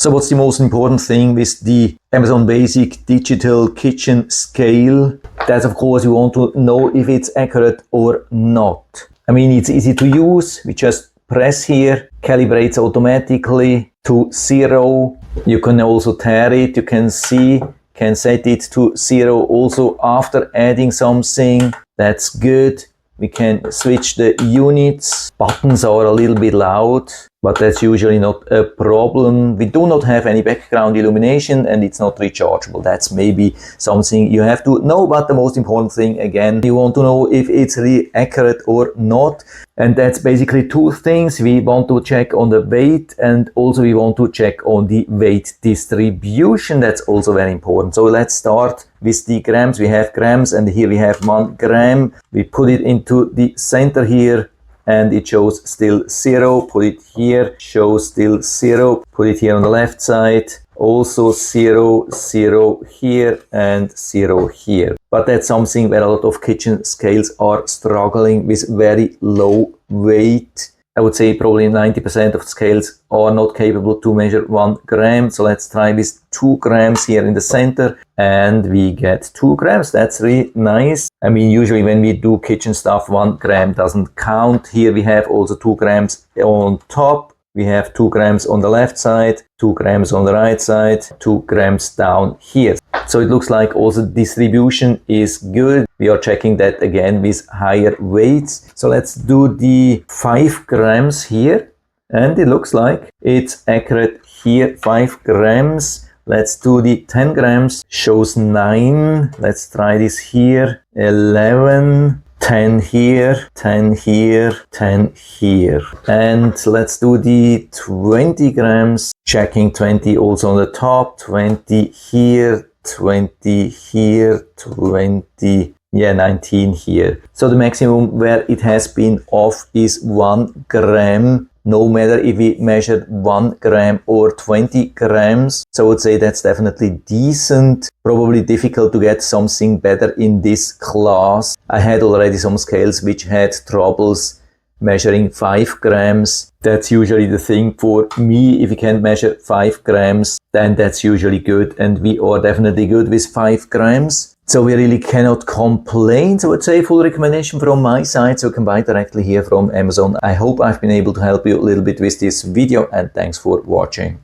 So what's the most important thing with the Amazon Basic Digital Kitchen Scale? That's of course you want to know if it's accurate or not. I mean, it's easy to use. We just press here, calibrates automatically to 0. You can also tare it, you can see, can set it to 0 also after adding something. That's good. We can switch the units. Buttons are a little bit loud, but that's usually not a problem. We do not have any background illumination and it's not rechargeable. That's maybe something you have to know, but the most important thing, again, you want to know if it's really accurate or not. And that's basically two things. We want to check on the weight and also we want to check on the weight distribution. That's also very important. So let's start with the grams. We have grams and here we have 1 gram. We put it into the center here and it shows still 0. Put it here, shows still 0. Put it here on the left side, also 0, 0 here and 0 here. But that's something where a lot of kitchen scales are struggling with very low weight. I would say probably 90% of scales are not capable to measure 1 gram. So let's try with 2 grams here in the center and we get 2 grams. That's really nice. I mean, usually when we do kitchen stuff, 1 gram doesn't count. Here we have also 2 grams on top. We have 2 grams on the left side, 2 grams on the right side, 2 grams down here. So it looks like also distribution is good. We are checking that again with higher weights. So let's do the 5 grams here. And it looks like it's accurate here, 5 grams. Let's do the 10 grams, shows 9. Let's try this here, 11. 10 here, 10 here, 10 here. And let's do the 20 grams, checking 20 also on the top, 20 here, 20 here, 20, yeah, 19 here. So the maximum where it has been off is 1 gram, no matter if we measured 1 gram or 20 grams. So I would say that's definitely decent. Probably difficult to get something better in this class. I had already some scales which had troubles measuring 5 grams. That's usually the thing for me. If you can measure 5 grams, then that's usually good. And we are definitely good with 5 grams. So we really cannot complain. So I would say full recommendation from my side. So you can buy directly here from Amazon. I hope I've been able to help you a little bit with this video and thanks for watching.